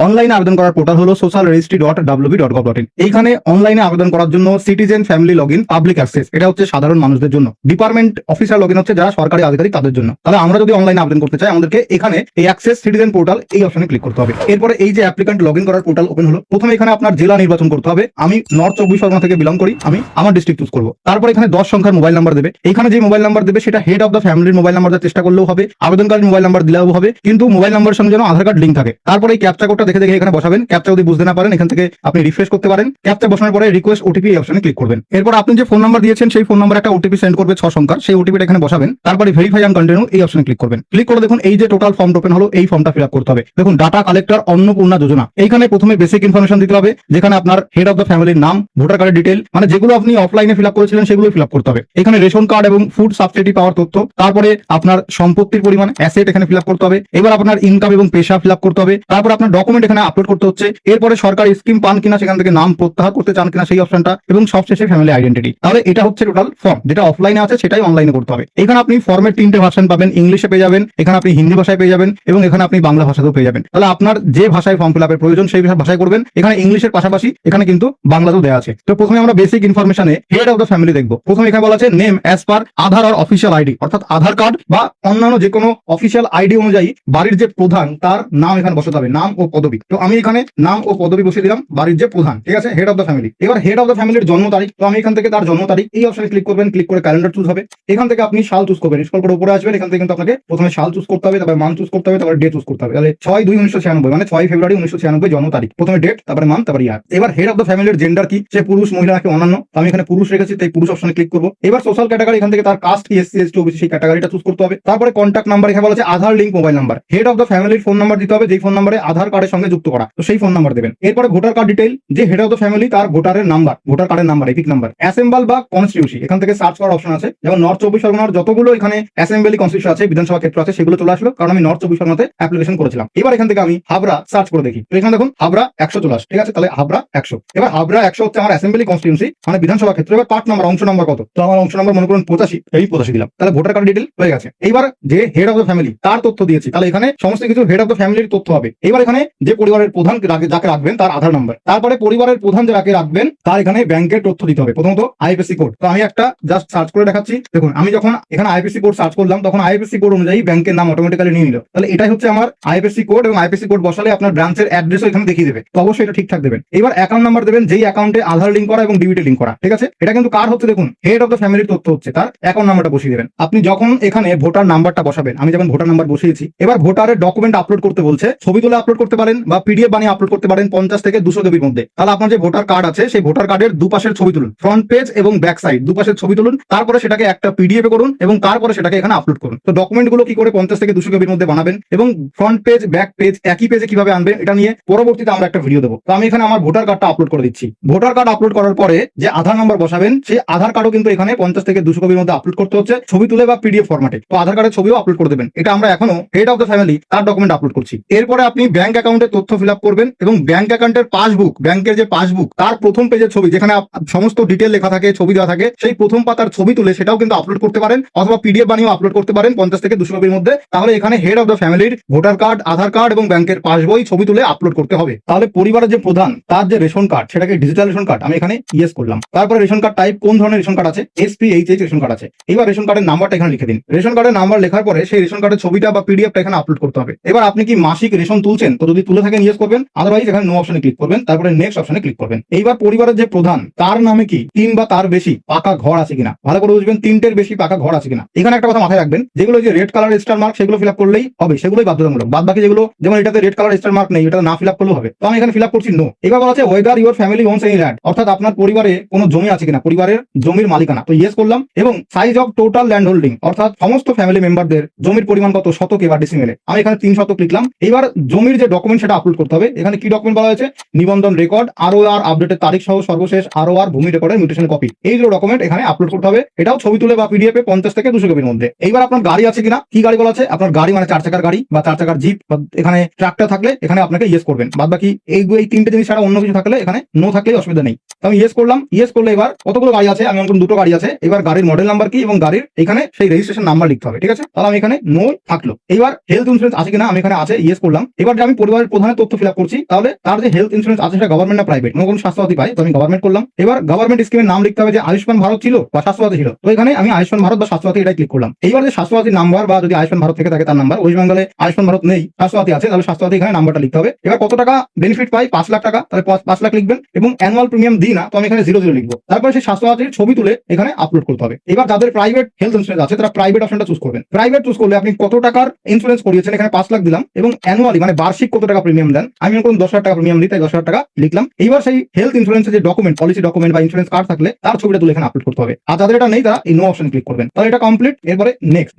অনলাইনে আবেদন করার পোর্টাল হলো socialregistry.wb.gov.in। এইখানে অনলাইনে আবেদন করার জন্য citizen family login public access, এটা হচ্ছে সাধারণ মানুষদের জন্য। ডিপার্টমেন্ট অফিসার লগইন হচ্ছে যারা সরকারি আধিকারিক তাদের জন্য। তাহলে আমরা যদি অনলাইনে আবেদন করতে চাই আমাদেরকে এখানে এই অ্যাক্সেস সিটিজেন পোর্টাল এই অপশনে ক্লিক করতে হবে। এরপরে এই যে অ্যাপ্লিকেন্ট লগইন করার পোর্টাল ওপেন হলো, প্রথমে এখানে আপনার জেলা নির্বাচন করতে হবে। আমি নর্থ 24 পরগনা থেকে বিলং করি, আমি আমার ডিস্ট্রিক্ট চুজ করবো। তারপর এখানে 10 সংখ্যার মোবাইল নাম্বার দেবে। এখানে যে মোবাইল নাম্বার দেবে সেটা হেড অফ দ্য ফ্যামিলির মোবাইল নাম্বার দেওয়ার চেষ্টা করলেও হবে, আবেদনকারীর মোবাইল নাম্বার দিলেও হবে, কিন্তু মোবাইল নাম্বারের সঙ্গে যেন আধার কার্ড লিঙ্ক থাকে। তারপরে এই ক্যাপচা কোডটা দেখে দেখে এখানে বসাবেন। ক্যাপচা যদি বুঝতে না পারেন এখান থেকে আপনি রিফ্রেশ করতে পারেন। ক্যাপচা বসানোর পরে রিকোয়েস্ট ওটিপি অপশনে ক্লিক করবেন। এরপর আপনি যে ফোন নাম্বার দিয়েছেন সেই ফোন নাম্বার একটা ওটিপি সেন্ড করবে 6 সংখ্যার, সেই ওটিপিটা এখানে বসাবেন। তারপরে ভেরিফাই এন্ড কন্টিনিউ এই অপশনে ক্লিক করবেন। ক্লিক করে দেখুন এই যে টোটাল ফর্ম ওপেন হলো, এই ফর্মটা ফিল আপ করতে হবে। দেখুন ডাটা কালেক্টর অন্নপূর্ণা যোজনা, এইখানে প্রথমে বেসিক ইনফরমেশন দিতে হবে, যেখানে আপনার হেড অফ দ্য ফ্যামিলির নাম, ভোটার কার্ডের ডিটেল, মানে যেগুলো আপনি অফলাইনে ফিল আপ করেছিলেন সেগুলো ফিল আপ করতে হবে। এখানে রেশন কার্ড এবং ফুড সাবসিডি পাওয়ার তথ্য, তারপরে আপনার সম্পত্তির পরিমাণ অ্যাসেট এখানে ফিল আপ করতে হবে। এবার আপনার ইনকাম এবং পেশা ফিল আপ করতে হবে। তারপর আপনার ডকুমেন্ট এখানে আপলোড করতে হচ্ছে। এরপরে সরকারি স্কিম পান কিনা সেখান থেকে নাম প্রত্যাহার করতে চান কিনা সেই অপশনটা, এবং সবশেষে ফ্যামিলি আইডেন্টিটি। তাহলে এটা হচ্ছে টোটাল ফর্ম, যেটা অফলাইনে আছে সেটাই অনলাইনে করতে হবে। এখানে আপনি ফর্মের 3টে ভার্সন পাবেন, ইংলিশে পেয়ে যাবেন, এখানে আপনি হিন্দি ভাষায় পেয়ে যাবেন, এবং এখানে আপনি বাংলা ভাষাতেও পেয়ে যাবেন। তাহলে আপনার যে ভাষায় ফর্ম ফিল আপের প্রয়োজন সেই ভাষায় করবেন। এখানে ইংলিশের পাশাপাশি এখানে কিন্তু বাংলাতেও দেওয়া আছে। তো প্রথমে আমরা বেসিক ইনফরমেশনে হেড অফ দ্য ফ্যামিলি দেখবো। প্রথমে এখানে বলা আছে নেম অ্যাজ পার আধার আর অফিসিয়াল আইডি, অর্থাৎ আধার কার্ড বা অন্যান্য যে কোনো অফিসিয়াল আইডি অনুযায়ী বাড়ির যে প্রধান তার নাম এখানে বসাতে হবে, নাম ও পদবি। তো আমি এখানে নাম ও পদবি বসিয়ে দিলাম বাড়ির যে প্রধান, ঠিক আছে, হেড অফ দ্য ফ্যামিলি। এবার হেড অফ দ্য ফ্যামিলির জন্ম তারিখ, তো আমি এখান থেকে তার জন্ম তারিখ এই অপশনে ক্লিক করবেন। ক্লিক করে ক্যালেন্ডার চুজ হবে। এখান থেকে আপনি সাল চুজ করবেন, স্ক্রল করে উপরে আসবেন। এখান থেকে কিন্তু আপনাকে প্রথমে সাল চুজ করতে হবে, তারপরে মান চুজ করতে হবে, তারপরে ডে চুজ করতে হবে। তাহলে 6/2/1996 মানে 6 ফেব্রুয়ারি 1996 জন্ম তারিখ। প্রথমে ডেট, তারপরে মান, তারপরে ইয়ার। এবার হেড অফ দ্য ফ্যামিলির জেন্ডার কি, সে পুরুষ, মহিলা নাকি অন্যান্য। আমি এখানে পুরুষ রেখেছি তাই পুরুষ অপশনে ক্লিক করবো। এবার সোশ্যাল ক্যাটাগরি, এখান থেকে তার কাস্ট কি, এসসি এসটি ওবিসি সেই ক্যাটাগরিটা চুজ করতে হবে। তারপরে কন্ট্যাক্ট নাম্বার, এখানে বলা আছে Aadhaar link mobile number. Head of the ফ্যামিলির ফোন নাম্বার দিতে হবে, যেই ফোন নাম্বারে আধার কার্ডের সঙ্গে যুক্ত করা, তো সেই ফোন নাম্বার দেবেন। এরপরে ভোটার কার্ড ডিটেইল, যে হেড অফ দ্য ফ্যামিলি তার ভোটারের নাম্বার, ভোটার কার্ডের নাম্বার, এপিক নাম্বার। অ্যাসেম্বল বা কনস্টিটিউশন, এখান থেকে সার্চ করার অপশন আছে। যেমন নর্থ 24 পরগনার যতগুলো এখানে অ্যাসেম্বলি কনস্টিটিউশন আছে, বিধানসভা ক্ষেত্র আছে, সেগুলো চলে আসলো, কারণ আমি নর্থ 24 পরগনাতে অ্যাপ্লিকেশন করেছিলাম। এবার এখান থেকে আমি হাবড়া সার্চ করে দেখি, তো এখানে দেখুন হাবড়া 100 চলে আসে, ঠিক আছে। তাহলে হাবড়া 100। এবার হাবড়া 100 হচ্ছে আমার অ্যাসেম্বলি কনস্টিটিউন্সি, মানে বিধানসভা ক্ষেত্র। এবার পার্ট নাম্বার, অংশ নাম্বার কত, তো আমার অংশ নাম্বার মনে করুন 85, এই 85 দিলাম। তাহলে ভোটার কার্ড ডিটেল হয়ে গেছে। এইবার যে হেড অফ দ্য ফ্যামিলি তার তথ্য দিয়েছি, তাহলে এখানে সমস্ত কিছু হেড অফ দ্য ফ্যামিলির তথ্য হবে। এবার এখানে যে পরিবারের প্রধান যাকে রাখবেন তার আধার নাম্বার, তারপরে পরিবারের প্রধান যাকে রাখবেন তার এখানে ব্যাংকের তথ্য দিতে হবে। প্রথমত আইএফএসসি কোড, তো আমি একটা জাস্ট সার্চ করে দেখাচ্ছি। দেখুন আমি যখন এখানে আইএফএসসি কোড সার্চ করলাম তখন আইএফএসসি কোড অনুযায়ী ব্যাংকের নাম অটোমেটিক্যালি নিয়ে নিল। তাহলে এটাই হচ্ছে আমার আইএফএসসি কোড, এবং আইএফএসসি কোড বসালে আপনার ব্রাঞ্চের অ্যাড্রেসও এখানে দেখিয়ে দেবে। তো অবশ্যই এটা ঠিকঠাক দেবেন। এবার অ্যাকাউন্ট নাম্বার দেবেন, যেই অ্যাকাউন্টে আধার লিঙ্ক করা এবং ডিবিটি লিঙ্ক করা, ঠিক আছে। এটা কিন্তু কার হচ্ছে, দেখুন হেড অফ দ্য ফ্যামিলির তথ্য হচ্ছে, তার অ্যাকাউন্ট নাম্বারটা বসিয়ে দেবেন। আপনি যখন এখানে ভোটার নাম্বারটা বসাবেন, আমি যেমন ভোটার নাম্বার বসিয়েছি। এবার ভোটারের ডকুমেন্ট আপলোড করতে বলছে, ছবি তুলে আপলোড করতে পারেন বা পিডিএফ বানিয়ে আপলোড করতে পারেন 50 থেকে 200 কেবির মধ্যে। তাহলে আপনার যে ভোটার কার্ড আছে সেই ভোটার কার্ডের দুপাশের ছবি তুলুন, ফ্রন্ট পেজ এবং ব্যাক সাইড দুপাশের ছবি তুলুন। তারপরে সেটাকে একটা পিডিএফ এ করুন এবং তারপরে সেটাকে এখানে আপলোড করুন। তো ডকুমেন্ট গুলো কি করে 50 থেকে 200 কেবির মধ্যে বানাবেন এবং ফ্রন্ট পেজ ব্যাক পেজ একই পেজে কিভাবে আনবেন, এটা নিয়ে পরবর্তীতে আমরা একটা ভিডিও দেবো। তো আমি এখানে আমার ভোটার কার্ডটা আপলোড করে দিচ্ছি। ভোটার কার্ড আপলোড করার পরে যে আধার নাম্বার বসাবেন সেই আধার কার্ডও কিন্তু এখানে 50 থেকে 200 কেবির মধ্যে আপলোড করতে হচ্ছে, ছবি তুলে বা পিডিএফ ফরম্যাটে। তো আধার কার্ডের ছবিও আপলোড করে দেবেন। এটা আমরা এখনো হেড অফ দ্য ফ্যামিলি তার ডকুমেন্ট আপলোড করছি। এরপরে আপনি ব্যাংক অ্যাকাউন্টের তথ্য ফিল আপ করবেন, এবং ব্যাংক অ্যাকাউন্টের পাসবুক, ব্যাংকের যে পাসবুক তার প্রথম পেজের ছবি, যেখানে সমস্ত ডিটেল লেখা থাকে, ছবি দেওয়া থাকে, সেই প্রথম পাতার ছবি তুলে সেটাও কিন্তু আপলোড করতে পারেন, অথবা পিডিএফ বানিয়েও আপলোড করতে পারেন 50 থেকে 200 কেবির মধ্যে। তাহলে এখানে হেড অফ দ্য ফ্যামিলির ভোটার কার্ড, আধার কার্ড এবং ব্যাংকের পাসবই ছবি তুলে আপলোড করতে হবে। তাহলে পরিবারের যে প্রধান তার যে রেশন কার্ড, সেটাকে ডিজিটাল রেশন কার্ড, আমি এখানে ইয়েস করলাম। তারপরে রেশন কার্ড টাইপ, কোন ধরনের রেশন কার্ড আছে, SPHH রেশন কার্ড আছে। এবার রেশন কার্ডের নাম্বারটা এখানে লিখে দিন। রেশন কার্ডের নাম্বার লেখার পরে সেই রেশন কার্ডের ছবিটা বা পিডিএফটা এখানে আপলোড করতে হবে। এবার আপনি কি মাসিক রেশন তুলছেন, তো যদি তুলে থাকেন ইয়েস করবেন, আদারওয়াইজ এখানে নো অপশনে ক্লিক করবেন, তারপরে নেক্সট অপশনে ক্লিক করবেন। এইবার পরিবারের যে প্রধান তার নামে কি 3 বা তার বেশি পাকা ঘর আছে কিনা, ভালো করে বুঝবেন, 3টের বেশি পাকা ঘর আছে কিনা। এখানে একটা কথা মাথায় রাখবেন, যেগুলো যে রেড কালার স্টার মার্ক সেগুলো ফিল আপ করলেই হবে, সেগুলোই বাধ্যতামূলক। বাদ বাকি যেগুলো, যেমন এটাতে রেড কালার স্টার মার্ক নেই, এটা না ফিল আপ করলেও হবে। তো আমি এখানে ফিল আপ করছি নো। এবার বলা আছে weather your family ওনস any land, অর্থাৎ আপনার পরিবারে কোনো জমি আছে কিনা, পরিবারের জমির মালিকানা, তো ইয়েস করলাম। এবং size of total land holding, অর্থাৎ সমস্ত ফ্যামিলি মেম্বারদের জমির পরিমাণ কত, শতকে বা ডেসিমেলে, আমি এখানে 3 শতক লিখলাম। এবার জমির যে ডকুমেন্ট সেটা আপলোড করতে হবে। এখানে কি ডকুমেন্ট বলা হয়েছে, নিবন্ধন রেকর্ড, ROR আপডেটের তারিখ সহ সর্বশেষ ROR ভূমি রেকর্ডের মিউটেশন কপি, এই যে ডকুমেন্ট এখানে আপলোড করতে হবে। এটাও ছবি তুলে বা পিডিএফ এ 50 থেকে 200 কেবির মধ্যে। এইবার আপনার গাড়ি আছে কিনা, কি গাড়ি বলা আছে, আপনার গাড়ি মানে 4 চাকার গাড়ি বা 4 চাকার জিপ বা এখানে ট্রাক্টর থাকলে এখানে আপনাকে ইয়েস করবেন। বাদ বাকি এই 3টে জিনিস ছাড়া অন্য কিছু থাকলে এখানে নো থাকলেই অসুবিধা নেই। তো আমি ইয়েস করলাম। ইয়েস করলে এবার কতগুলো গাড়ি আছে, আমি মনে 2টো গাড়ি আছে। এবার গাড়ির মডেল নাম্বার কি এবং গাড়ির এখানে সেই রেজিস্ট্রেশন নাম্বার লিখতে হবে, ঠিক আছে। তাহলে আমি এখানে নো থাকলো। এবার হেলথ ইন্স্যুরেন্স আছে কিনা, আমি এখানে আছে, ইয়েস করলাম। এবার যে আমি পরিবারের পরিবারের প্রধানের তথ্য ফিল আপ করছি, তাহলে তার যে হেলথ ইন্স্যুরেন্স আছে সেটা গভর্নমেন্ট না প্রাইভেট, কোন স্বাস্থ্যসাথী পাই, তো আমি গভর্নমেন্ট করলাম। এবার গভর্নমেন্ট স্কিমের নাম লিখতে হবে যে আয়ুষ্মান ভারত ছিল বা স্বাস্থ্যসাথী ছিল, তো এখানে আমি আয়ুষ্মান ভারত বা স্বাস্থ্যসাথী এটাই ক্লিক করলাম। এইবার যে স্বাস্থ্যসাথীর নাম্বার বা যদি আয়ুষ্মান ভারত থেকে থাকে তার নাম্বার, ওয়েস্ট বেঙ্গলে আয়ুষ্মান ভারত নেই, স্বাস্থ্যসাথী আছে, তাহলে স্বাস্থ্যসাথী এখানে নাম্বারটা লিখতে হবে। এবার কত টাকা বেনিফিট পাই, 5 লাখ টাকা, তাহলে 5 লাখ লিখবেন এবং অ্যানুয়াল প্রিমিয়াম দিই না, তো আমি এখানে 0 লিখবো। তারপরে সেই স্বাস্থ্যসাথীর ছবি তুলে এখানে আপলোড করতে হবে। এবার যাদের প্রাইভেট হেলথ ইন্স্যুরেন্স আছে তারা প্রাইভেট অপশনটা চুজ করবেন। প্রাইভেট চুজ করলে আপনি কত টাকার ইন্স্যুরেন্স করিয়েছেন, এখানে 5 লাখ দিলাম এবং অ্যানুয়ালি মানে বার্ষিক কত টাকা প্রিমিয়াম দেন, আমি কোন 10,000 টাকা প্রিমিয়াম দিই তাই 10,000 টাকা লিখলাম। এইবার সেই হেলথ ইন্স্যুরেন্সের যে ডকুমেন্ট, পলিসি ডকুমেন্ট বা ইন্স্যুরেন্স কার্ড থাকলে তার ছবিটা তুলে এখানে আপলোড করতে হবে। আর যাদের এটা নেই তারা এই নো অপশন ক্লিক করবেন। তাহলে এটা কমপ্লিট। এরপরে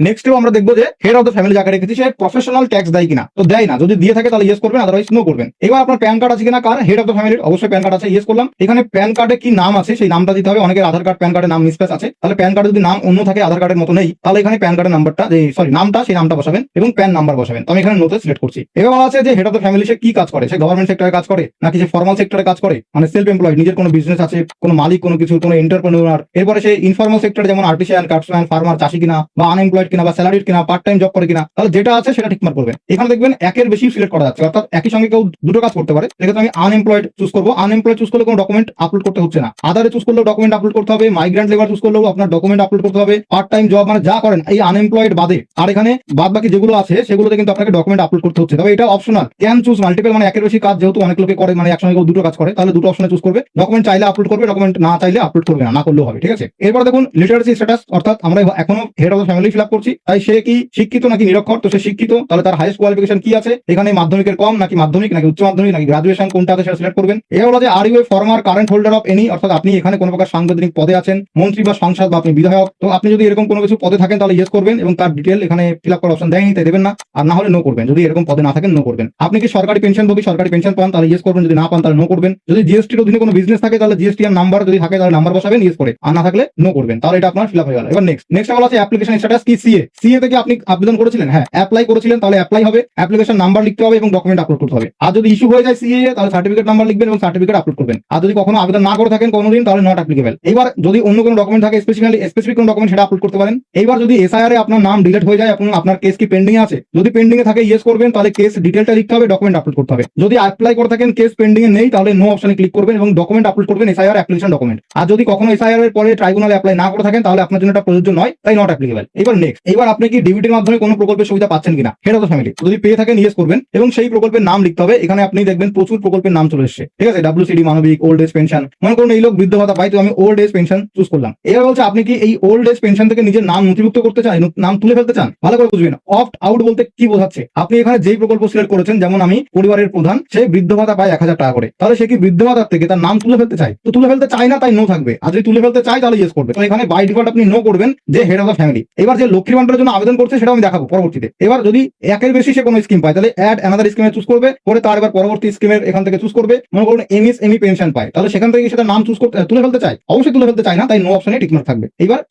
নেক্সটেও আমরা দেখবো যে হেড অফ দ্য ফ্যামিলি যাকে রেখেছি সে প্রফেশনাল ট্যাক্স দেয় কিনা, তো দেয় না, যদি দিয়ে থাকে তাহলে ইয়েস করবেন, আদারওয়াইজ নো করবেন। এবার আপনার প্যান কার্ড আছে কিনা, কার হেড অফ দ্য ফ্যামিলির, অবশ্যই প্যান কার্ড আছে, ইয়েস করলাম। এখানে প্যান কার্ডে কি নাম আছে সেই নামটা দিতে হবে। অনেকের আধার কার্ড প্যান কার্ডে নাম মিসপ্যাচ আছে, তাহলে প্যান কার্ডে যদি নাম অন্য থাকে আধার কার্ডের মতো নেই, তাহলে এখানে প্যান কার্ডের নাম্বারটা নামটা সেই নামটা বসাবেন এবং প্যান নাম্বার বসাবেন। তো আমি এখানে নোতে সিলেক্ট করছি। এবার বলা আছে যে হেড অফ দ্য ফ্যামিলি সে কি কাজ করে, সে গভর্নমেন্ট সেক্টরে কাজ করে নাকি সে ফর্মাল সেক্টরে কাজ করে, মানে সেলফ এমপ্লয়েড, নিজের কোনো বিজনেস আছে, কোনো মালিক, কোনো কিছু, কোনো এন্টারপ্রেনিউর। এরপরে সে ইনফর্মাল সেক্টরে যেমন আর্টিসিয়ান, ক্রাফটসম্যান, ফার্মার, চাষি কিনা বা আনএমপ্লয়েড কিনা বা স্যালারিড কিনা, পার্ট টাইম জব করে কিনা, তাহলে যেটা আছে সেটা ঠিকমার করবেন। এখানে দেখবেন একের বেশি সিলেক্ট করা যাচ্ছে, অর্থাৎ একই সঙ্গে কেউ দুটো কাজ করতে পারে। সেক্ষেত্রে আমি আনএমপ্লয়েড চুজ করবো। আনএমপ্লয়েড চুজ করলে কোনো ডকুমেন্ট আপলোড করতে হচ্ছে না। আদারে চুজ করলেও ডকুমেন্ট আপলোড করতে হবে, মাইগ্রেন্ট লেবার চুজ করলেও আপনার ডকুমেন্ট আপলোড করতে হবে, পার্ট টাইম জব মানে যা করেন এই আনএমপ্লয়েড বাদে আর এখানে বাদ বাকি যেগুলো আছে সেগুলোতে কিন্তু আপনাকে ডকুমেন্ট আপলোড করতে হচ্ছে। তবে এটা অপশনাল, ক্যান চুজ মাল্টিপল, মানে একের বেশি কাজ যেহেতু অনেক লোকে করে, মানে একসঙ্গে কেউ দুটো কাজ করে, তাহলে দুটো অপশনে চুজ করবে। ডকুমেন্ট চাইলে আপলোড করবে, ডকুমেন্ট না চাইলে আপলোড করবে না, না করলেও হবে, ঠিক আছে। এরপর দেখুন লিটারেসি স্ট্যাটাস, অর্থাৎ আমরা এখনো head of the family fill up করছি, তাই সে কি শিক্ষিত নাকি নিরক্ষর, তো সে শিক্ষিত, তাহলে তার হাইয়েস্ট কোয়ালিফিকেশন কি আছে, এখানে মাধ্যমিকের কম নাকি মাধ্যমিক নাকি উচ্চ মাধ্যমিক নাকি গ্রাজুয়েশন কোনটা আছে সেটা সিলেক্ট করবেন। এবার হলো যে are you a former current holder of any, অর্থাৎ আপনি এখানে কোনো প্রকার সাংবিধানিক পদে আছেন, মন্ত্রী বা সংসদ বা আপনি বিধায়ক, তো আপনি যদি এরকম কোনো কিছু পদে থাকেন তাহলে ইয়েস করবেন এবং তার ডিটেল এখানে ফিল আপ করার অপশন দেয়নি তাই দেবেন না, আর না হলে নো করবেন। যদি এরকম পদে না থাকেন নো করবেন। আপনি কি সরকারি পেনশনভোগী, সরকারি পেনশন পান, তাহলে ইয়েস করবেন, যদি না পান তাহলে নো করবেন। যদি জিএসটির অধীনে কোনো বিজনেস থাকে তাহলে জিএসটি এর নাম্বার যদি থাকে তাহলে নাম্বার বসাবেন, ইয়েস করে, আর না থাকলে নো করবেন। তাহলে এটা আপনার ফিল আপ হয়ে গেল। এবার নেক্সট বলা আছে অ্যাপ্লিকেশন স্ট্যাটাস কি, সিএ থেকে আপনি আবেদন করেছিলেন, হ্যাঁ অ্যাপ্লাই করেছিলেন, তাহলে অ্যাপ্লাই হবে, অ্যাপ্লিকেশন নাম্বার লিখতে হবে এবং ডকুমেন্ট আপলোড করতে হবে। আর যদি ইস্যু হয়ে যায় সিএ তাহলে সার্টিফিকেট নাম্বার লিখবেন এবং সার্টিফিকেট আপলোড করবেন। আর যদি কখনো আবেদন না করে থাকেন কোনোদিন তাহলে নট অ্যাপ্লিকেবল। এবার যদি অন্য কোনো ডকুমেন্ট থাকে স্পেসিফিক কোনো ডকুমেন্ট সেটা আপলোড করতে পারেন। এবার যদি এসআইআর এ আপনার নাম ডিলিট হয়ে যায়, আপনার কেস কি পেন্ডিং আছে, যদি পেন্ডিং এ থাকে ইয়েস করবেন, তাহলে কেস ডিটেলটা লিখতে হবে, ডকুমেন্ট আপলোড করতে হবে। যদি অ্যাপ্লাই করে থাকেন কেস পেন্ডিং এ নেই তাহলে নো অপশনে ক্লিক করবেন এবং ডকুমেন্ট আপলোড করবেন, এসআইআর অ্যাপ্লিকেশন ডকুমেন্ট। আর যদি কখনো এসআইআর এর পরে ট্রাইব্যুনালে অ্যাপ্লাই না করে থাকেন তাহলে আপনার জন্য এটা প্রযোজ্য নয়, তাই নট অ্যাপ্লিকেবল। এবার আপনি কি ডিবিটির মাধ্যমে কোনো প্রকল্পের সুবিধা পাচ্ছেন কিনা, হেড অফ দ্য ফ্যামিলি, যদি পেয়ে থাকেন ইয়েস করবেন এবং সেই প্রকল্পের নাম লিখতে হবে। এখানে আপনি দেখবেন প্রচুর প্রকল্পের নাম চলে এসেছে, ঠিক আছে, WCD মানবিক, ওল্ড এজ পেনশন, মনে করুন এই লোক বৃদ্ধ ভাতা পাই, তো আমি ওল্ড এজ পেনশন চুজ করলাম। এবার বলছে আপনি কি এই ওল্ড এজ পেনশন থেকে নিজের নাম নথিভুক্ত করতে চান, নাম তুলে ফেলতে চান। ভালো করে বুঝবেন অপ্ট আউট বলতে কি বোঝাচ্ছে। আপনি এখানে যেই প্রকল্প সিলেক্ট করেছেন, যেমন আমি পরিবারের প্রধান, সে বৃদ্ধ ভাতা পায় 1,000 টাকা করে, তাহলে সে কি বৃদ্ধ ভাতার থেকে তার নাম তুলে ফেলতে চায়, তো তুলে ফেলতে চায় না তাই নো থাকবে, আর যদি তুলে ফেলতে চায় তাহলে ইয়েস করবে। তো এখানে বাই ডিফল্ট আপনি নো করবেন যে হেড অফ দ্য ফ্যামিলি। এবার যে লক্ষ্মী ভান্ডারের জন্য আবেদন করছে সেটা আমি দেখাবো পরবর্তীতে। এবার যদি একের বেশি সে কোনো স্কিম পায় তাহলে অ্যাড অ্যানাদার স্কিমে চুজ করবে, পরে তার এবার পরবর্তী স্কিমের এখান থেকে চুজ করবে। মনে করুন এমএসএমই পেনশন পায়, তাহলে সেখান থেকে সেটা নাম চুজ করতে তুলে ফেলতে চায়, অবশ্যই তুলে ফেলতে চায় না, তাই নো অপশনে টিকমার্ক থাকবে।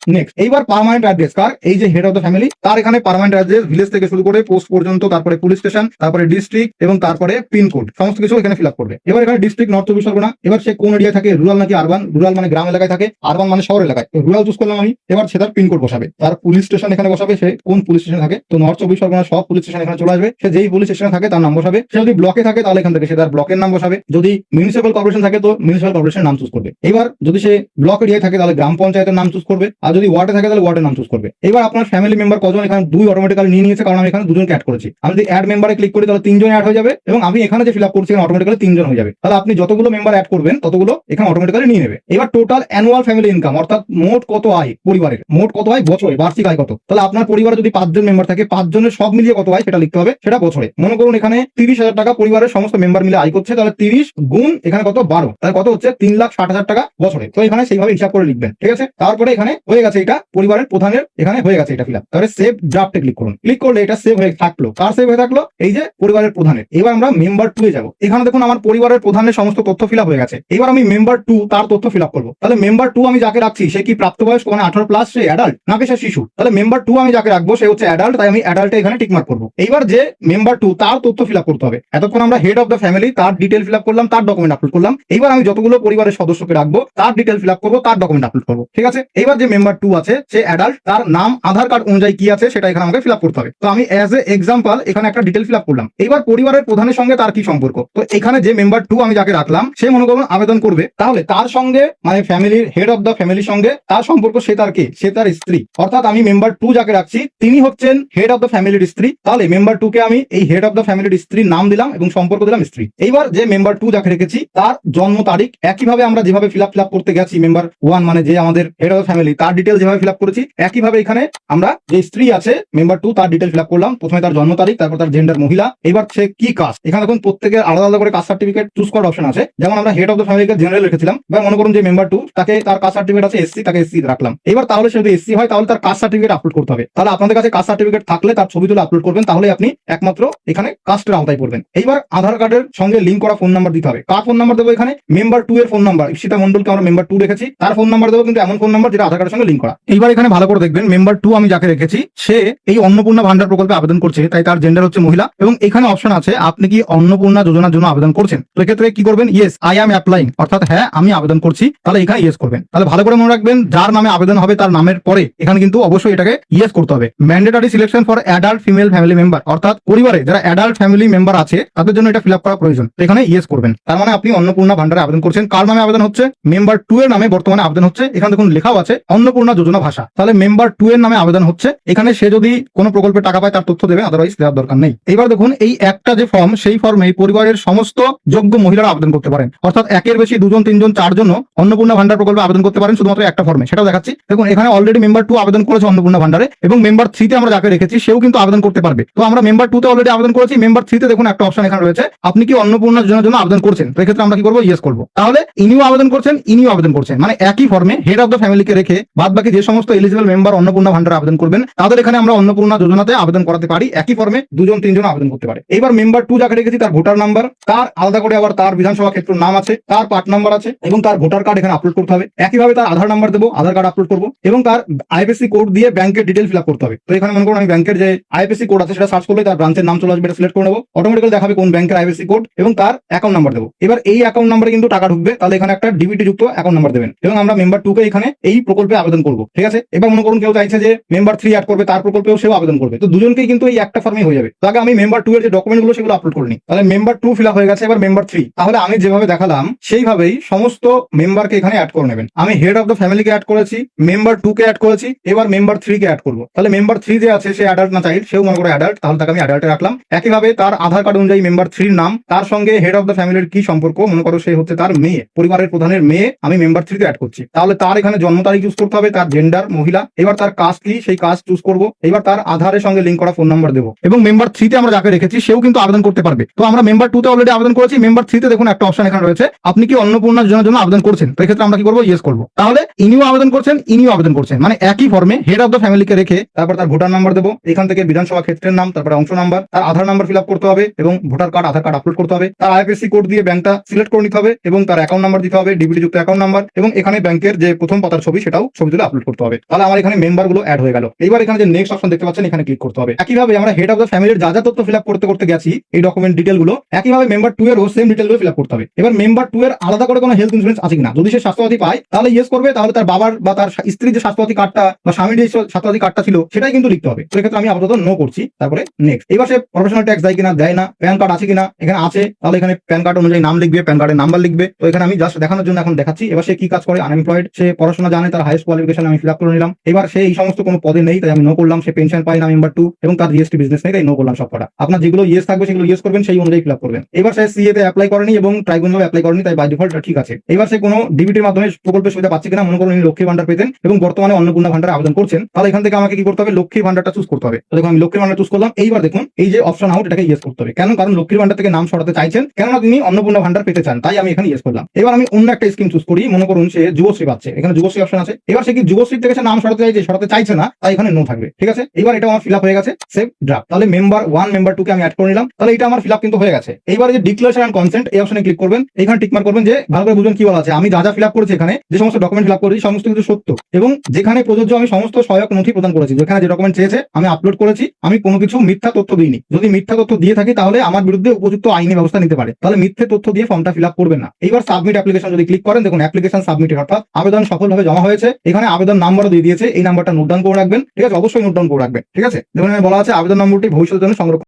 এইবার পার্মানেন্ট অ্যাড্রেস কার, এই যে হেড অফ দ্য ফ্যামিলি তার এখানে পার্মানেন্ট অ্যাড্রেস ভিলেজ থেকে শুরু করে পোস্ট পর্যন্ত, তারপরে পুলিশ স্টেশন, তারপরে ডিস্ট্রিক্ট এবং তারপরে পিনকোড, সমস্ত কিছু এখানে ফিল আপ করবে। এবার এখানে ডিস্ট্রিক্ট নর্থ চব্বিশ পরগনা। এবার সে কোন এরিয়া থাকে, রুরাল নাকি আরবান, রুরাল মানে গ্রাম এলাকায় থাকে, আরবান মানে শহর এলাকায়, রুরাল চুজ করলাম আমি। এবার সে তার পিনকোড বসাবে, তার পুলিশ স্টেশন এখানে বসাবে, সে কোন পুলিশ স্টেশনে থাকে, তো নর্থ চব্বিশ পরগনা সব পুলিশ স্টেশন এখানে চলে আসবে। সে যেই পুলিশ স্টেশনে থাকে তার নাম বসাবে। সে যদি ব্লকে থাকে তাহলে এখান থেকে সে তার ব্লকের নাম বসাবে। যদি মিউনিসিপ্যাল কর্পোরেশন থাকে তো মিউনিসিপ্যাল কর্পোরেশনের নাম চুজ করবে। এবার যদি সে ব্লক এরিয়ায় থাকে তাহলে গ্রাম পঞ্চায়েতের নাম চুজ করবে, আর যদি ওয়ার্ডে থাকে তাহলে ওয়ার্ডের নাম চুজ করবে। এবার আপনার ফ্যামিলি মেম্বার কজন, এখানে 2 অটোমেটিক্যালি নিয়ে নিয়েছে, কারণ আমি এখানে 2জনকে অ্যাড করেছি। আমি যদি অ্যাড মেম্বারে ক্লিক করি তাহলে 3 জন অ্যাড হয়ে যাবে এবং আমি এখানে যে ফিল আপ করছি অটোমেটিক্যালি 3 জন হয়ে যাবে। তাহলে আপনি যতগুলো মেম্বার অ্যাড করবেন ততগুলো এখানে অটোমেটিক্যালি নিয়ে নেবে। এবার টোটাল অ্যানুয়াল ফ্যামিলি ইনকাম, অর্থাৎ মোট কত আয় পরিবারের, মোট কত আয় বছরে, বার্ষিক আয় কত। তাহলে আপনার পরিবারে যদি 5 জন মেম্বার থাকে 5 জনের সব মিলিয়ে কত আয় সেটা লিখতে হবে, সেটা বছরে। মনে করুন এখানে 30,000 টাকা পরিবারের সমস্ত মেম্বার মিলে আয় করছে, তাহলে 30 গুণ এখানে কত 12, তাহলে কত হচ্ছে 3,60,000 টাকা বছরে। তো এখানে সেইভাবে হিসাব করে লিখবেন, ঠিক আছে। তারপরে এখানে হয়ে গেছে এটা পরিবারের প্রধানের, এখানে হয়ে গেছে এটা ফিল আপ। তাহলে সেভ ড্রাফটে ক্লিক করুন। ক্লিক করলে এটা সেভ হয়ে থাকলো। কার সেভ হয়ে থাকলো, এই যে পরিবারের প্রধানের। এবার আমরা মেম্বার 2 এ যাবো। এখানে দেখুন আমার পরিবারের প্রধানের সমস্ত তথ্য ফিল আপ হয়ে গেছে। এবার আমি মেম্বার 2 তার তথ্য ফিল আপ করবো। তাহলে মেম্বার 2 আমি যাকে রাখছি সে কি প্রাপ্তবয়স্ক, মানে 18 প্লাস, সে অ্যাডাল্ট নাকি সে শিশু। তাহলে মেম্বার 2 আমি যাকে রাখবো সে হচ্ছে অ্যাডাল্ট, তাই আমি অ্যাডাল্টে এখানে টিকমার্ক করবো। এইবার যে মেম্বার 2 তার তথ্য ফিল আপ করতে হবে। এতক্ষণ আমরা হেড অফ দ্য ফ্যামিলি তার ডিটেল ফিল আপ করলাম, তার ডকুমেন্ট আপলোড করলাম। এইবার আমি যতগুলো পরিবারের সদস্যকে রাখবো তার ডিটেল ফিল আপ করবো, তার ডকুমেন্ট আপলোড করবো, ঠিক আছে। এইবার যে মেম্বার 2 আছে সে অ্যাডাল্ট, তার নাম আধার কার্ড অনুযায়ী কি আছে সেটা এখানে আমাকে ফিল আপ করতে হবে। তো আমি অ্যাজ এ এক্সাম্পল এখানে একটা ডিটেল ফিল আপ করলাম। এইবার পরিবার পরিবারের প্রধানের সঙ্গে তার কি সম্পর্ক। তো এখানে যে মেম্বার 2 আমি যাকে রাখলাম, সে মনে করুন আবেদন করবে, তাহলে তার সঙ্গে মানে ফ্যামিলির হেড অফ দ্য ফ্যামিলির সঙ্গে তার সম্পর্ক, সে তার কে, সে তার স্ত্রী। অর্থাৎ আমি মেম্বার 2 যাকে রাখছি তিনি হচ্ছেন হেড অফ দ্য ফ্যামিলির স্ত্রী। তাহলে মেম্বার 2 কে আমি এই হেড অফ দ্য ফ্যামিলির স্ত্রীর নাম দিলাম এবং সম্পর্ক দিলাম স্ত্রী। এইবার যে মেম্বার 2 যাকে রেখেছি তার জন্ম তারিখ একইভাবে আমরা যেভাবে ফিল আপ করতে গেছি মেম্বার 1 মানে যে আমাদের হেড অফ দ্য ফ্যামিলি, তার ডিটেল যেভাবে ফিল আপ করেছি একইভাবে এখানে আমরা যে স্ত্রী আছে মেম্বার 2 তার ডিটেল ফিল আপ করলাম। প্রথমে তার জন্ম তারিখ, তারপর তার জেন্ডার মহিলা, এবার সে কি কাস্ট। এখানে দেখুন প্রত্যেকের আলাদা আলাদা করে কাস্ট সার্টিফিকেট চুজ করার অপশন আছে। যেমন আমরা হেড অফ দ্য ফ্যামিলিকে জেনারেল রেখেছিলাম, এবার মনে করুন যে মেম্বার 2 তাকে তার কাস্ট সার্টিফিকেট আছে এসসি, তাকে এসসি রাখলাম। এবার তাহলে সে যদি এসসি হয় তাহলে তার কাস্ট সার্টিফিকেট আপলোড করতে হবে। তাহলে আপনাদের কাছে কাস্ট সার্টিফিকেট থাকলে তার ছবি তুলে আপলোড করবেন, তাহলে আপনি একমাত্র এখানে কাস্টের আওতায় পড়বেন। এইবার আধার কার্ডের সঙ্গে লিঙ্ক করা ফোন নাম্বার দিতে হবে। কার ফোন নাম্বার দেবো এখানে, মেম্বার 2 এর ফোন নাম্বার। ঈশিতা মন্ডলকে আমরা মেম্বার 2 রেখেছি, তার ফোন নাম্বার দেবো কিন্তু এমন ফোন নাম্বার যেটা আধার কার্ডের সঙ্গে লিঙ্ক করা। এইবার এখানে ভালো করে দেখবেন মেম্বার 2 আমি যাকে রেখেছি সে এই অন্নপূর্ণা ভান্ডার প্রকল্পে আবেদন করছে, তাই তার জেন্ডার হচ্ছে মহিলা। এবং এখানে অপশন আছে আপনি কি অন্নপূর্ণা যোজনার জন্য আবেদন করছেন। তো এক্ষেত্রে কি করবেন, ইয়েস আই অ্যাম অ্যাপ্লাইং, অর্থাৎ হ্যাঁ আমি আবেদন করছি, তাহলে এখানে ইয়েস করবেন। তাহলে ভালো করে মনে রাখবেন যার নামে আবেদন হবে তার নামের পরে এখানে কিন্তু অবশ্যই এটাকে ইয়েস করতে হবে। Mandatory selection for adult female family member, অর্থাৎ পরিবারে যারা অ্যাডাল্ট ফ্যামিলি মেম্বার আছে তাদের জন্য এটা ফিল আপ করা প্রয়োজন। তো এখানে ইয়েস করবেন। তার মানে আপনি অন্নপূর্ণা ভান্ডারে আবেদন করছেন। কার নামে আবেদন হচ্ছে, মেম্বার 2 এর নামে বর্তমানে আবেদন হচ্ছে। এখানে দেখুন লেখাও আছে অন্নপূর্ণা যোজনা ভাষা, তাহলে মেম্বার 2 এর নামে আবেদন হচ্ছে। এখানে সে যদি কোনো প্রকল্পে টাকা পায় তার তথ্য দেবে, আদারওয়াইজ দেওয়ার দরকার নেই। এবার দেখুন এই একটা যে ফর্ম, সেই ফর্মে পরিবারের সমস্ত যোগ্য মহিলারা আবেদন করতে পারেন, অর্থাৎ একের বেশি 2 জন 3 জন 4 জন অন্নপূর্ণা ভান্ডার প্রকল্পে আবেদন করতে পারেন শুধুমাত্র একটা ফর্মে। সেটাও দেখাচ্ছি। দেখুন এখানে অলরেডি মেম্বার 2 আবেদন করেছে অন্নপূর্ণা ভান্ডারে, এবং মেম্বার 3 তে আমরা যাকে রেখেছি সেও কিন্তু আবেদন করতে পারবে। তো আমরা মেম্বার 2 তে অলরেডি আবেদন করেছি, মেম্বার 3 তে দেখুন একটা অপশন এখানে রয়েছে আপনি কি অন্নপূর্ণা যোজনার জন্য আবেদন করছেন। তো এক্ষেত্রে আমরা কি করবো, ইয়েস করবো। তাহলে ইনিও আবেদন করছেন, ইনিও আবেদন করছেন, মানে একই ফর্মে হেড অফ দ্য ফ্যামিলিকে রেখে বাদ বাকি যে সমস্ত এলিজিবল মেম্বার অন্নপূর্ণা ভান্ডারে আবেদন করবেন তাদের এখানে আমরা অন্নপূর্ণা যোজনাতে আবেদন করাতে পারি। একই ফর্মে 2 জন 3 জন আবেদন করতে পারে। এবার মেম্বার 2 যাকে রেখেছি তার ভোটার নাম্বার, তার আলাদা করে আবার তার বিধানসভা ক্ষেত্র নাম আছে, তার পার্ট নাম্বার আছে এবং তার ভোটার কার্ড এখানে আপলোড করতে হবে। একইভাবে তার আধার নাম্বার দেবো, আধার কার্ড আপলোড করবো এবং তার আইএফএসসি কোড দিয়ে ব্যাংকের ডিটেল ফিল আপ করতে হবে। তো এখানে মনে করুন আমি ব্যাংকের যে আইএফএসসি কোড আছে সেটা সার্চ করলে তার ব্রাঞ্চের নাম চলে আসবে, এটা সিলেক্ট করে নেবো, অটোমেটিক্যালি দেখাবে কোন ব্যাংকের আইএফএসসি কোড এবং তার অ্যাকাউন্ট নাম্বার দেবো। এবার এই অ্যাকাউন্ট নাম্বারে কিন্তু টাকা ঢুকবে, তাহলে এখানে একটা ডিবিটি যুক্ত অ্যাকাউন্ট নাম্বার দেবেন এবং আমরা মেম্বার 2 কে এখানে এই প্রকল্পে আবেদন করবো। ঠিক আছে, এবার মনে করুন কেউ চাইছে যে মেম্বার 3 অ্যাড করবে, তার প্রকল্পেও সেও আবেদন করবে, তো দুজনকেই কিন্তু এই একটা ফর্মে হয়ে যাবে। তো আগে আমি মেম্বার 2 এর যে ডকুমেন্ট গুলো সেগুলো আপলোড করে নিই। তাহলে মেম্বার 2 ফিল আপ হয়ে গেছে, এবার মেম্বার 3। তাহলে আমি যেভাবে দেখালাম সেইভাবেই সমস্ত মেম্বারকে এখানে অ্যাড করে নেবেন। আমি হেড অফ দ্য ফ্যামিলিকে অ্যাড করেছি, মেম্বার 2 কে অ্যাড করেছি, এবার মেম্বার 3 কে অ্যাড করবো। তাহলে মেম্বার 3 যে আছে সে অ্যাডাল্ট না চাইল্ড, সেও মনে করে অ্যাডাল্ট, তাহলে তাকে আমি অ্যাডাল্টে রাখলাম। একইভাবে তার আধার কার্ড অনুযায়ী মেম্বার 3 নাম, তার সঙ্গে হেড অফ দ্য ফ্যামিলির কি সম্পর্ক, মনে করো সে হচ্ছে তার মেয়ে, পরিবারের প্রধানের মেয়ে, আমি মেম্বার 3 তে অ্যাড করছি। তাহলে তার এখানে জন্ম তারিখ চুজ করতে হবে, তার জেন্ডার মহিলা, এবার তার কাস্ট কি সেই কাস্ট চুজ করবো, এবার তার আধারের সঙ্গে লিঙ্ক করা ফোন নাম্বার দেবো এবং মেম্বার 3 তে আমরা যাকে রেখেছি সেও কিন্তু আবেদন করতে পারবে। তো আমরা মেম্বার 2 তে অলরেডি আবেদন করেছি, মেম্বার 3 তে দেখুন একটা অপশন এখানে রয়েছে আপনি কি অন্নপূর্ণা যোজনার জন্য আবেদন করছেন। তো এক্ষেত্রে আমরা কি করবো, ইয়েস করবো। তাহলে ইনিও আবেদন করছেন, ইনিও আবেদন করছেন, মানে একই ফর্মে হেড অফ দ্য ফ্যামিলিকে রেখে তারপর তার ভোটার নাম্বার দেবো, এখান থেকে বিধানসভা ক্ষেত্রের নাম, তারপরে অংশ নাম্বার, তার আধার নাম্বার ফিল আপ করতে হবে এবং ভোটার কার্ড আধার কার্ড আপলোড করতে হবে, তার আইএফএসসি কোড দিয়ে ব্যাংকটা সিলেক্ট করে নিতে হবে এবং তার অ্যাকাউন্ট নাম্বার দিতে হবে, ডিবিটি যুক্ত অ্যাকাউন্ট নাম্বার, এবং এখানে ব্যাংকের যে প্রথম পাতার ছবি সেটাও ছবি তুলে আপলোড করতে হবে। তাহলে আমার এখানে মেম্বার গুলো অ্যাড হয়ে গেল। এইবার এখানে যে নেক্সট অপশন দেখতে পাচ্ছেন এখানে ক্লিক করতে হবে। একইভাবে আমরা হেড অফ দ্য ফ্যামিলির যা যা তথ্য ফিল আপ করতে করতে গেছি এই ডকুমেন্ট ডিটেল গুলো, একইভাবে মেম্বার 2 এরও সেম ডিটেল গুলো ফিল আপ করতে হবে। এবার মেম্বার 2 এর আলাদা করে কোনো হেলথ ইন্স্যুরেন্স আছে কিনা, যদি সে স্বাস্থ্যসাথী পায় তাহলে ইয়েস করবে, তাহলে তার বাবার বা তার স্ত্রীর যে স্বাস্থ্যসাথী কার্ডটা বা স্বামীর যে স্বাস্থ্যসাথী কার্ডটা ছিল সেটাই কিন্তু লিখতে হবে। তো এক্ষেত্রে আমি আপাতত নো করছি, তারপরে নেক্সট। এবার সে প্রফেশনাল ট্যাক্স দেয় কিনা, দেয় না, প্যান কার্ড আছে কিনা, এখানে আছে, তাহলে এখানে প্যান কার্ড অনুযায়ী নাম লিখবে, প্যান কার্ডের নাম্বার লিখবে। তো এখানে আমি জাস্ট দেখানোর জন্য এখন দেখাচ্ছি। এবার সে কি কাজ করে, আনএমপ্লয়েড, সে পড়াশোনা জানে, তার হাইস্ট কোয়ালিফিকেশন আমি ফিল আপ করে নিলাম। এবার সে এই সমস্ত কোনো পদে নেই তাই আমি নো করলাম, সে পেনশন পায় না মেম্বার 2 এবং তার জিএসটি বিজনেস নেই তাই নো করলাম সবকটা। আপনার যেগুলো ইয়েস থাকবে সেগুলো ইয়েস করবেন, সেই অনুযায়ী ফিল আপ করবেন। এবার সে সিএ তে অ্যাপ্লাই করেনি এবং ট্রাইব্যুনালে অ্যাপ্লাই করেনি, তাই বাই ডিফল্ট ঠিক আছে। এবার সে কোনো ডিবিটির মাধ্যমে প্রকল্পের সুবিধা পাচ্ছে কিনা, মনে করুন উনি লক্ষ্মী ভান্ডার পেতেন এবং বর্তমানে অন্নপূর্ণা ভান্ডারে আবেদন করছেন, তাহলে এখান থেকে আমাকে কি করতে হবে, লক্ষ্মী ভান্ডারটা চুজ করতে হবে। তো দেখুন আমি লক্ষ্মী ভান্ডার চুজ করলাম। এইবার দেখুন এই যে অপশন আউট, এটাকে ইয়েস করতে হবে। কেন, কারণ লক্ষ্মীর ভান্ডার থেকে নাম সরাতে চাইছেন, কেননা তিনি অন্নপূর্ণা ভান্ডার পেতে চান, তাই আমি এখানে ইয়েস করলাম। এবার আমি অন্য একটা স্কিম চুজ করি, মনে করুন সে যুবশ্রী পাচ্ছে, এখানে যুবশ্রী অপশন আছে। এবার সে কি যুবশ্রী থেকে সে নাম সরাতে চাইছে না, তাই এখানে নো থাকবে। ঠিক আছে, এবার এটা আমার ফিল আপ হয়ে গেছে, সেভ ড্রাফট। তাহলে মেম্বার 1 মেম্বার 2 কে আমি অ্যাড করে নিলাম, তাহলে এটা আমার ফিল আপ কিন্তু হয়ে গেছে। এইবার যে ডিক্লারেশন এন্ড কনসেন্ট এই অপশনে ক্লিক করবেন, এখানে টিক মার্ক করবেন যে ভালো করে বুঝুন কি বলা আছে। আমি যা যা ফিল আপ করেছি, এখানে যে সমস্ত ডকুমেন্ট ফিল আপ করেছি সমস্ত কিছু সত্য এবং যেখানে প্রযোজ্য আমি সমস্ত সহায়ক নথি প্রদান করেছি, যেখানে যে ডকুমেন্ট চেয়েছে আমি আপলোড করেছি, আমি কোনো কিছু মিথ্যা তথ্য দিইনি। যদি মিথ্যা তথ্য দিয়ে থাকি তাহলে আমার বিরুদ্ধে উপযুক্ত আইনি ব্যবস্থা নিতে পারে, তাহলে মিথ্যে তথ্য দিয়ে ফর্মটা ফিল আপ করবেন না। এইবার সাবমিট অ্যাপ্লিকেশন যদি ক্লিক করেন, দেখুন অ্যাপ্লিকেশন সাবমিটেড, অর্থাৎ আবেদন সফলভাবে জমা হয়েছে। এখানে আবেদন নাম্বারও দিয়ে দিয়েছে, এই নাম্বারটা নোট ডাউন করে রাখবেন। ঠিক আছে, অবশ্যই নোট ডাউন করে রাখবেন। ঠিক আছে, দেখুন বলা আছে আবেদন নম্বরটি ভবিষ্যতের জন্য সংরক্ষণ